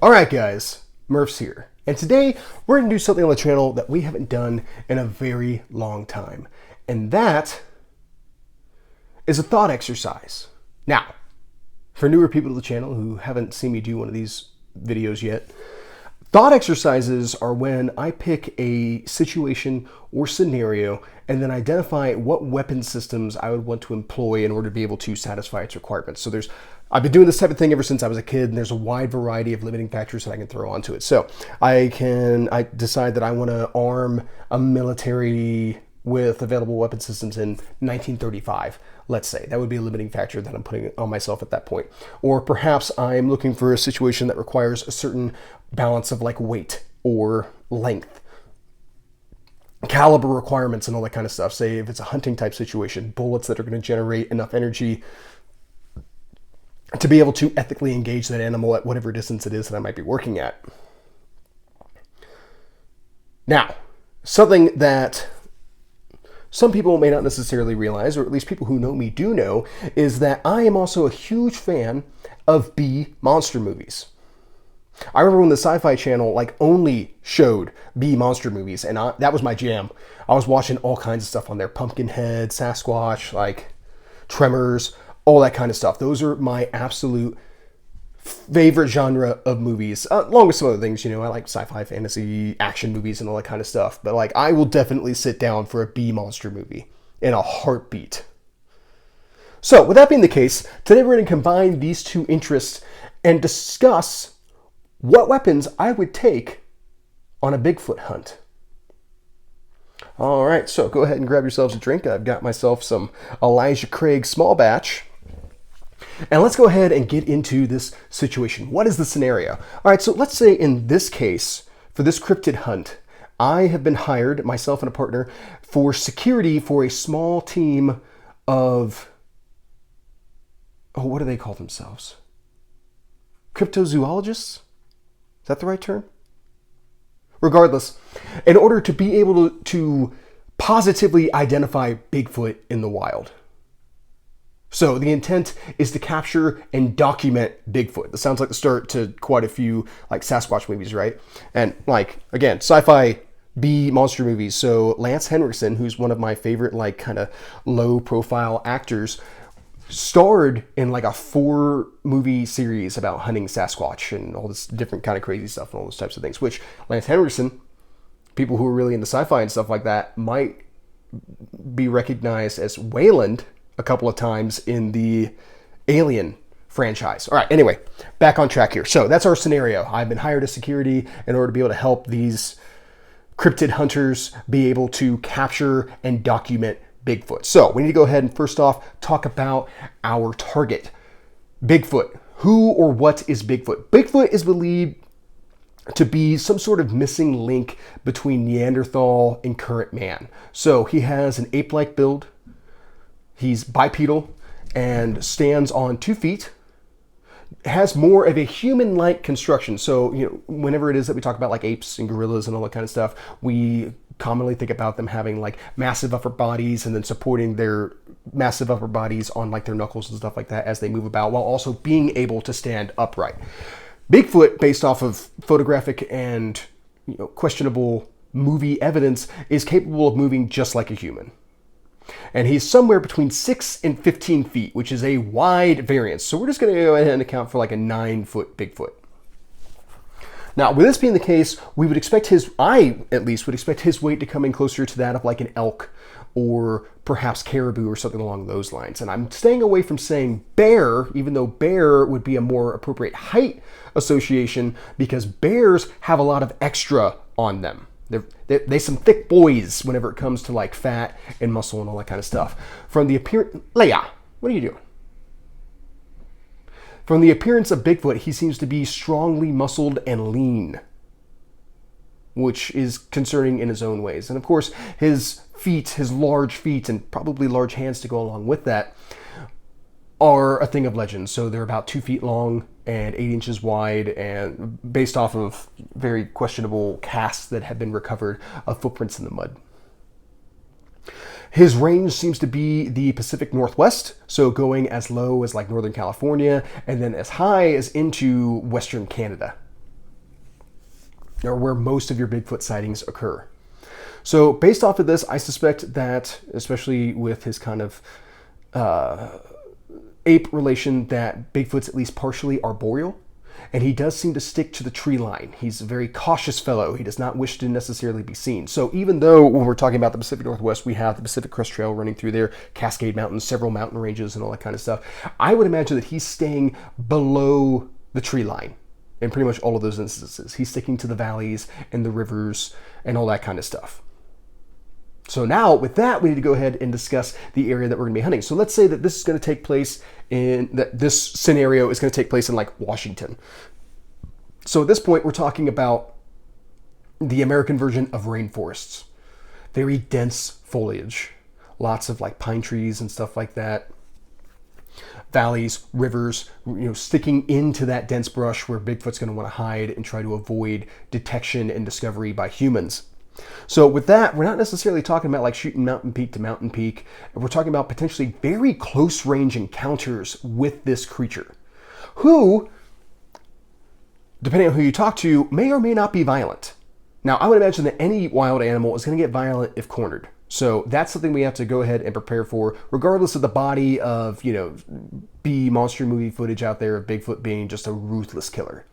Alright guys, Murph's here, and today we're going to do something on the channel that we haven't done in a very long time, and that is a thought exercise. Now, for newer people to the channel who haven't seen me do one of these videos yet, thought exercises are when I pick a situation or scenario and then identify what weapon systems I would want to employ in order to be able to satisfy its requirements. So I've been doing this type of thing ever since I was a kid, and there's a wide variety of limiting factors that I can throw onto it. So I decide that I want to arm a military with available weapon systems in 1935, let's say. That would be a limiting factor that I'm putting on myself at that point. Or perhaps I'm looking for a situation that requires a certain balance of like weight or length, caliber requirements and all that kind of stuff. Say if it's a hunting type situation, bullets that are going to generate enough energy to be able to ethically engage that animal at whatever distance it is that I might be working at. Now, something that some people may not necessarily realize, or at least people who know me do know, is that I am also a huge fan of B monster movies. I remember when the Sci-Fi Channel only showed B monster movies, and that was my jam. I was watching all kinds of stuff on there: Pumpkinhead, Sasquatch, Tremors, all that kind of stuff. Those are my absolute favorite genre of movies, along with some other things. I like sci-fi, fantasy, action movies, and all that kind of stuff. But I will definitely sit down for a B monster movie in a heartbeat. So, with that being the case, today we're going to combine these two interests and discuss what weapons I would take on a Bigfoot hunt. All right, so go ahead and grab yourselves a drink. I've got myself some Elijah Craig small batch. And let's go ahead and get into this situation. What is the scenario? All right, so let's say in this case, for this cryptid hunt, I have been hired, myself and a partner, for security for a small team of, what do they call themselves? Cryptozoologists? Is that the right term? Regardless, in order to be able to positively identify Bigfoot in the wild. So the intent is to capture and document Bigfoot. This sounds like the start to quite a few Sasquatch movies, right? And again, sci-fi B monster movies. So Lance Henriksen, who's one of my favorite kind of low profile actors, starred in a 4-movie series about hunting Sasquatch and all this different kind of crazy stuff and all those types of things, which Lance Henriksen, people who are really into sci-fi and stuff like that, might be recognized as Wayland a couple of times in the Alien franchise. All right, anyway, back on track here. So that's our scenario. I've been hired as security in order to be able to help these cryptid hunters be able to capture and document Bigfoot. So we need to go ahead and first off talk about our target, Bigfoot. Who or what is Bigfoot? Bigfoot is believed to be some sort of missing link between Neanderthal and current man. So he has an ape-like build. He's bipedal and stands on 2 feet. Has more of a human-like construction. So, whenever it is that we talk about apes and gorillas and all that kind of stuff, we commonly think about them having massive upper bodies and then supporting their massive upper bodies on their knuckles and stuff like that as they move about, while also being able to stand upright. Bigfoot, based off of photographic and questionable movie evidence, is capable of moving just like a human. And he's somewhere between 6 and 15 feet, which is a wide variance. So we're just going to go ahead and account for a 9-foot Bigfoot. Now, with this being the case, we would expect I at least would expect his weight to come in closer to that of an elk or perhaps caribou or something along those lines. And I'm staying away from saying bear, even though bear would be a more appropriate height association, because bears have a lot of extra on them. They're some thick boys whenever it comes to fat and muscle and all that kind of stuff. From the appearance, Leia, what are you doing? From the appearance of Bigfoot, he seems to be strongly muscled and lean, which is concerning in his own ways. And of course, his feet, his large feet, and probably large hands to go along with that, are a thing of legend. So they're about 2 feet long and 8 inches wide, and based off of very questionable casts that have been recovered of footprints in the mud. His range seems to be the Pacific Northwest, so going as low as Northern California and then as high as into Western Canada. or where most of your Bigfoot sightings occur. So based off of this, I suspect that, especially with his kind of ape relation, that Bigfoot's at least partially arboreal, and he does seem to stick to the tree line. He's a very cautious fellow. He does not wish to necessarily be seen. So even though when we're talking about the Pacific Northwest, we have the Pacific Crest Trail running through there, Cascade Mountains, several mountain ranges, and all that kind of stuff, I would imagine that he's staying below the tree line in pretty much all of those instances. He's sticking to the valleys and the rivers and all that kind of stuff. So now, with that, we need to go ahead and discuss the area that we're going to be hunting. So let's say that this is going to take place that this scenario is going to take place in like Washington. So at this point, we're talking about the American version of rainforests. Very dense foliage. Lots of like pine trees and stuff like that. Valleys, rivers, sticking into that dense brush where Bigfoot's going to want to hide and try to avoid detection and discovery by humans. So with that, we're not necessarily talking about like shooting mountain peak to mountain peak. We're talking about potentially very close range encounters with this creature, who, depending on who you talk to, may or may not be violent. Now, I would imagine that any wild animal is going to get violent if cornered. So that's something we have to go ahead and prepare for, regardless of the body of, B monster movie footage out there of Bigfoot being just a ruthless killer.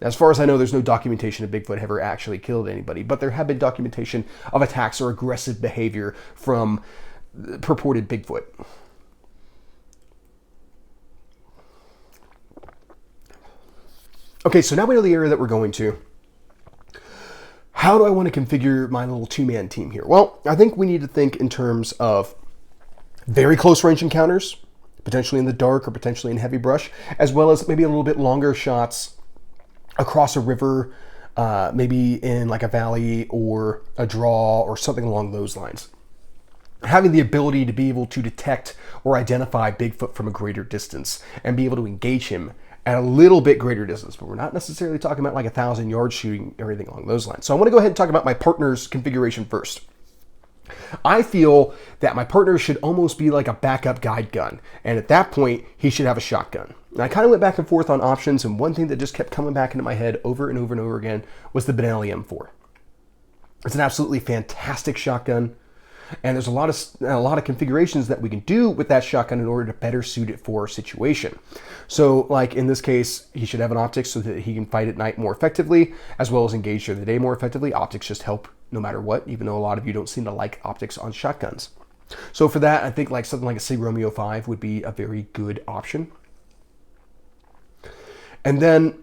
As far as I know, there's no documentation of Bigfoot ever actually killed anybody, but there have been documentation of attacks or aggressive behavior from purported Bigfoot. Okay, so now we know the area that we're going to. How do I want to configure my little two-man team here? Well, I think we need to think in terms of very close range encounters, potentially in the dark or potentially in heavy brush, as well as maybe a little bit longer shots across a river, maybe in like a valley or a draw or something along those lines. Having the ability to be able to detect or identify Bigfoot from a greater distance and be able to engage him at a little bit greater distance, but we're not necessarily talking about like 1,000 yards shooting or anything along those lines. So I want to go ahead and talk about my partner's configuration first. I feel that my partner should almost be like a backup guide gun, and at that point, he should have a shotgun. And I kind of went back and forth on options, and one thing that just kept coming back into my head over and over and over again was the Benelli M4. It's an absolutely fantastic shotgun, and there's a lot of configurations that we can do with that shotgun in order to better suit it for our situation. So, like in this case, he should have an optics so that he can fight at night more effectively, as well as engage during the day more effectively. Optics just help no matter what, even though a lot of you don't seem to like optics on shotguns. So for that, I think like something like a Sig Romeo 5 would be a very good option. And then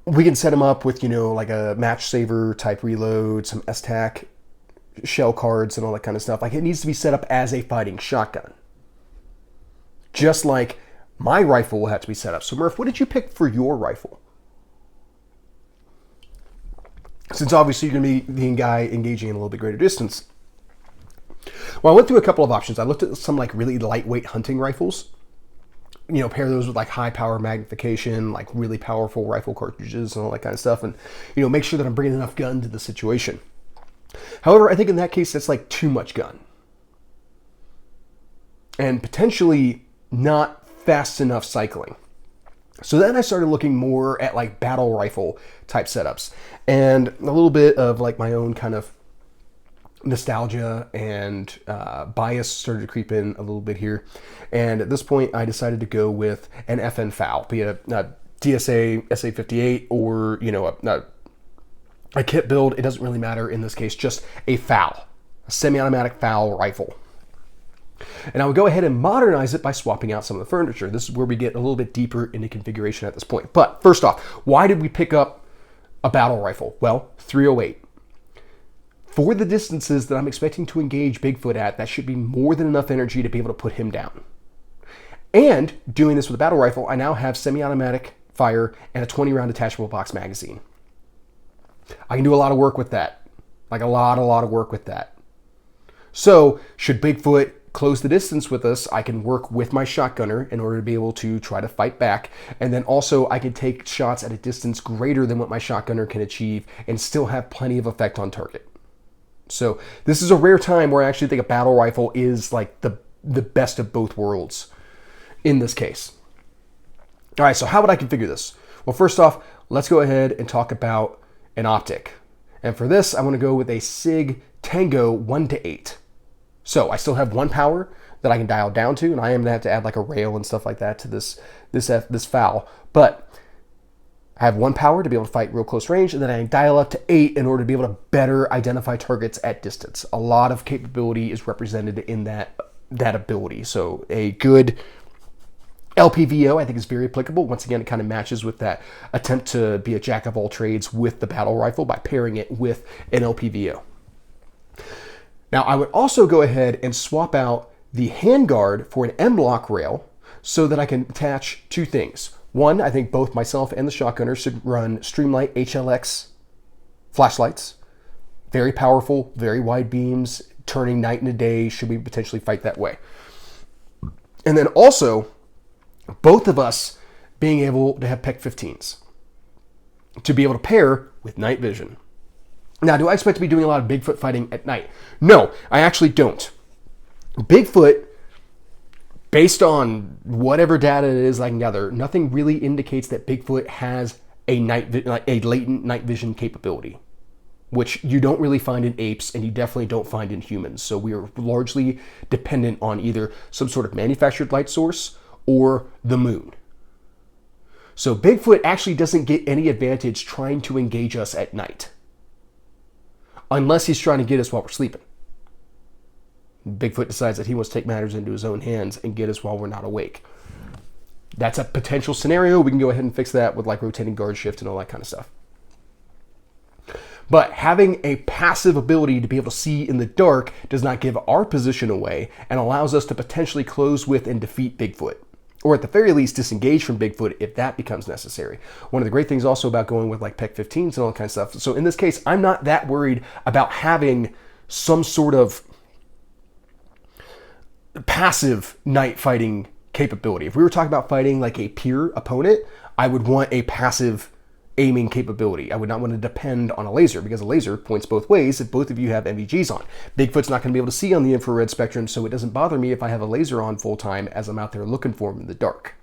we can set him up with, like a match saver type reload, some STAC shell cards and all that kind of stuff. Like it needs to be set up as a fighting shotgun. Just like my rifle will have to be set up. So Murph, what did you pick for your rifle? Since obviously you're going to be the guy engaging in a little bit greater distance. Well, I went through a couple of options. I looked at some like really lightweight hunting rifles. Pair those with like high power magnification, like really powerful rifle cartridges and all that kind of stuff. And, make sure that I'm bringing enough gun to the situation. However, I think in that case, that's like too much gun. And potentially not fast enough cycling. So then I started looking more at like battle rifle type setups and a little bit of like my own kind of nostalgia and bias started to creep in a little bit here. And at this point, I decided to go with an FN FAL, be it a DSA SA58 or, a kit build. It doesn't really matter in this case, just a FAL, a semi-automatic FAL rifle. And I would go ahead and modernize it by swapping out some of the furniture. This is where we get a little bit deeper into configuration at this point. But first off, why did we pick up a battle rifle? Well, 308. For the distances that I'm expecting to engage Bigfoot at, that should be more than enough energy to be able to put him down. And doing this with a battle rifle, I now have semi-automatic fire and a 20-round detachable box magazine. I can do a lot of work with that. Like a lot of work with that. So, should Bigfoot close the distance with us, I can work with my shotgunner in order to be able to try to fight back. And then also I can take shots at a distance greater than what my shotgunner can achieve and still have plenty of effect on target. So this is a rare time where I actually think a battle rifle is like the best of both worlds in this case. All right, so how would I configure this? Well, first off, let's go ahead and talk about an optic. And for this, I want to go with a SIG Tango 1-8. So I still have one power that I can dial down to, and I am going to have to add like a rail and stuff like that to this FOW. But I have one power to be able to fight real close range, and then I can dial up to 8 in order to be able to better identify targets at distance. A lot of capability is represented in that ability. So a good LPVO, I think, is very applicable. Once again, it kind of matches with that attempt to be a jack of all trades with the battle rifle by pairing it with an LPVO. Now, I would also go ahead and swap out the handguard for an M-lock rail so that I can attach two things. One, I think both myself and the shotgunner should run Streamlight HLX flashlights. Very powerful, very wide beams, turning night into day should we potentially fight that way. And then also, both of us being able to have PEC 15s to be able to pair with night vision. Now, do I expect to be doing a lot of Bigfoot fighting at night? No, I actually don't. Bigfoot, based on whatever data it is I can gather, nothing really indicates that Bigfoot has a latent night vision capability, which you don't really find in apes and you definitely don't find in humans. So we are largely dependent on either some sort of manufactured light source or the moon. So Bigfoot actually doesn't get any advantage trying to engage us at night, unless he's trying to get us while we're sleeping. Bigfoot decides that he wants to take matters into his own hands and get us while we're not awake. That's a potential scenario. We can go ahead and fix that with like rotating guard shift and all that kind of stuff. But having a passive ability to be able to see in the dark does not give our position away and allows us to potentially close with and defeat Bigfoot. Or at the very least, disengage from Bigfoot if that becomes necessary. One of the great things also about going with like PEC 15s and all that kind of stuff. So in this case, I'm not that worried about having some sort of passive night fighting capability. If we were talking about fighting like a peer opponent, I would want a passive aiming capability. I would not want to depend on a laser because a laser points both ways if both of you have MVGs on. Bigfoot's not going to be able to see on the infrared spectrum, so it doesn't bother me if I have a laser on full time as I'm out there looking for him in the dark.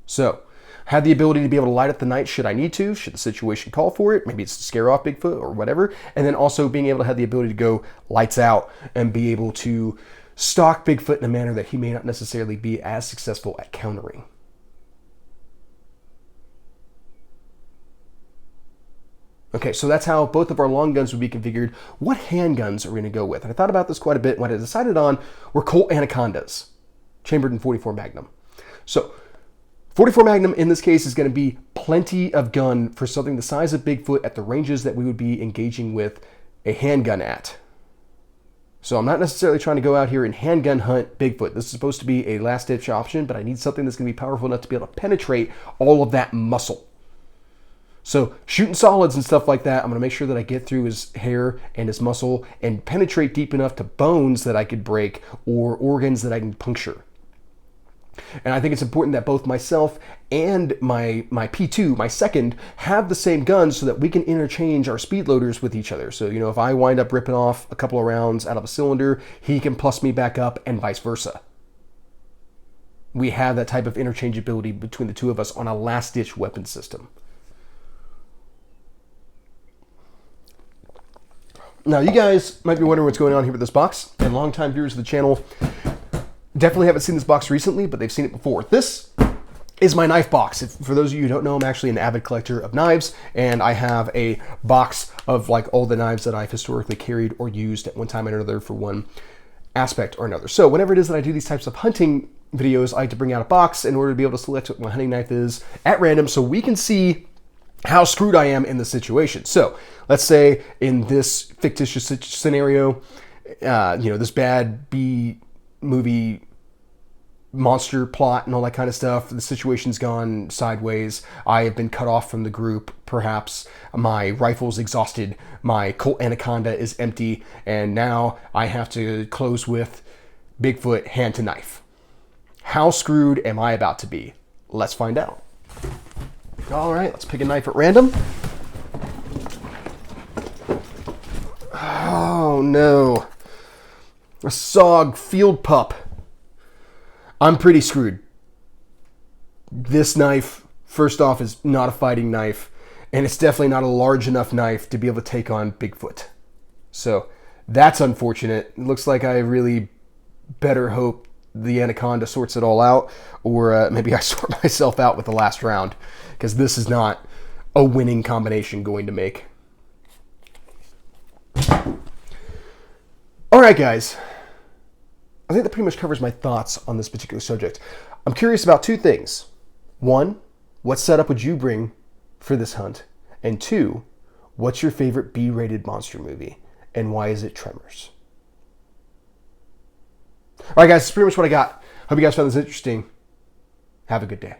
So, have the ability to be able to light up the night should I need to, should the situation call for it. Maybe it's to scare off Bigfoot or whatever. And then also being able to have the ability to go lights out and be able to stalk Bigfoot in a manner that he may not necessarily be as successful at countering. Okay, so that's how both of our long guns would be configured. What handguns are we going to go with? And I thought about this quite a bit. What I decided on were Colt Anacondas, chambered in 44 Magnum. So 44 Magnum in this case is going to be plenty of gun for something the size of Bigfoot at the ranges that we would be engaging with a handgun at. So I'm not necessarily trying to go out here and handgun hunt Bigfoot. This is supposed to be a last-ditch option, but I need something that's going to be powerful enough to be able to penetrate all of that muscle. So shooting solids and stuff like that, I'm going to make sure that I get through his hair and his muscle and penetrate deep enough to bones that I could break or organs that I can puncture. And I think it's important that both myself and my P2, my second, have the same gun so that we can interchange our speed loaders with each other. So, you know, if I wind up ripping off a couple of rounds out of a cylinder, he can plus me back up and vice versa. We have that type of interchangeability between the two of us on a last-ditch weapon system. Now, you guys might be wondering what's going on here with this box, and longtime viewers of the channel definitely haven't seen this box recently, but they've seen it before. This is my knife box. For those of you who don't know, I'm actually an avid collector of knives, and I have a box of like all the knives that I've historically carried or used at one time or another for one aspect or another. So whenever it is that I do these types of hunting videos, I like to bring out a box in order to be able to select what my hunting knife is at random so we can see how screwed I am in the situation. So let's say in this fictitious scenario, this bad B movie monster plot and all that kind of stuff, the situation's gone sideways. I have been cut off from the group. Perhaps my rifle's exhausted. My Colt Anaconda is empty. And now I have to close with Bigfoot hand to knife. How screwed am I about to be? Let's find out. All right, let's pick a knife at random. Oh no, a SOG field pup. I'm pretty screwed. This knife, first off, is not a fighting knife, and it's definitely not a large enough knife to be able to take on Bigfoot. So that's unfortunate. It looks like I really better hope the anaconda sorts it all out, or maybe I sort myself out with the last round, because this is not a winning combination going to make. All right, guys. I think that pretty much covers my thoughts on this particular subject. I'm curious about two things. One, what setup would you bring for this hunt? And two, what's your favorite B-rated monster movie? And why is it Tremors? All right, guys, that's pretty much what I got. Hope you guys found this interesting. Have a good day.